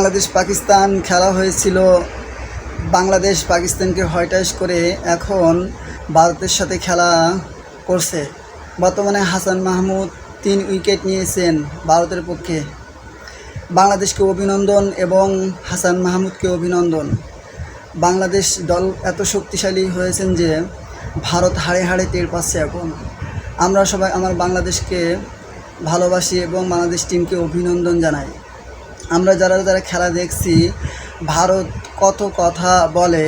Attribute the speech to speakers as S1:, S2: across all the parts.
S1: বাংলাদেশ পাকিস্তান খেলা হয়েছিল। বাংলাদেশ পাকিস্তানকে হয়টাইশ করে এখন ভারতের সাথে খেলা করছে। বর্তমানে হাসান মাহমুদ 3 উইকেট নিয়েছেন ভারতের পক্ষে। বাংলাদেশকে অভিনন্দন এবং হাসান মাহমুদকে অভিনন্দন। বাংলাদেশ দল এত শক্তিশালী হয়েছেন যে ভারত হাড়ে হাড়ে টের পাচ্ছে এখন। আমরা সবাই আমার বাংলাদেশকে ভালোবাসি এবং বাংলাদেশ টিমকে অভিনন্দন জানাই। আমরা যারা খেলা দেখছি, ভারত কত কথা বলে,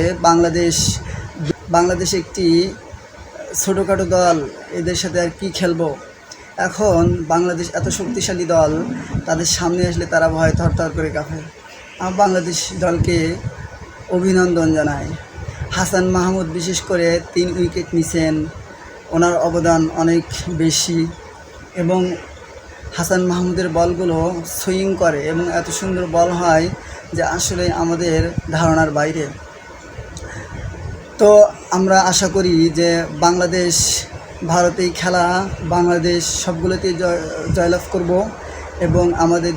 S1: বাংলাদেশ একটি ছোটোখাটো দল, এদের সাথে আর কি খেলবো। এখন বাংলাদেশ এত শক্তিশালী দল, তাদের সামনে আসলে তারা ভয়ে থরথর করে কাঁপে। আমি বাংলাদেশ দলকে অভিনন্দন জানাই। হাসান মাহমুদ বিশেষ করে 3 উইকেট নিছেন, ওনার অবদান অনেক বেশি এবং হাসান মাহমুদের বলগুলো সুইং করে এবং এত সুন্দর বল হয় যে আসলে আমাদের ধারণার বাইরে। তো আমরা আশা করি যে বাংলাদেশ ভারতেই খেলা, বাংলাদেশ সবগুলোতেই জয়লাভ করব এবং আমাদের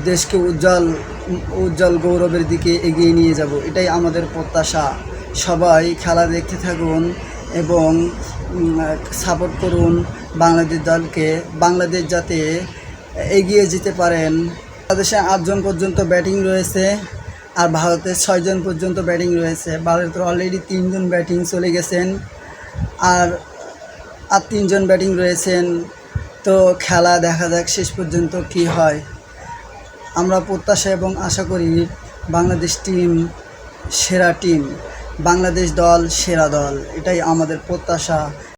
S1: দেশকে উজ্জ্বল গৌরবের দিকে এগিয়ে নিয়ে যাব, এটাই আমাদের প্রত্যাশা। সবাই খেলা দেখতে থাকুন এবং সাপোর্ট করুন বাংলাদেশ দলকে। বাংলাদেশ যাতে এগিয়ে যেতে পারেন। বাংলাদেশে 8 জন পর্যন্ত ব্যাটিং রয়েছে আর ভারতের 6 জন পর্যন্ত ব্যাটিং রয়েছে। ভারতের অলরেডি 3 জন ব্যাটিং চলে গেছেন আর 3 জন ব্যাটিং রয়েছেন। তো খেলা দেখা যাক শেষ পর্যন্ত কি হয়। আমরা প্রত্যাশা এবং আশা করি বাংলাদেশ টিম সেরা টিম, বাংলাদেশ দল সেরা দল, এটাই আমাদের প্রত্যাশা।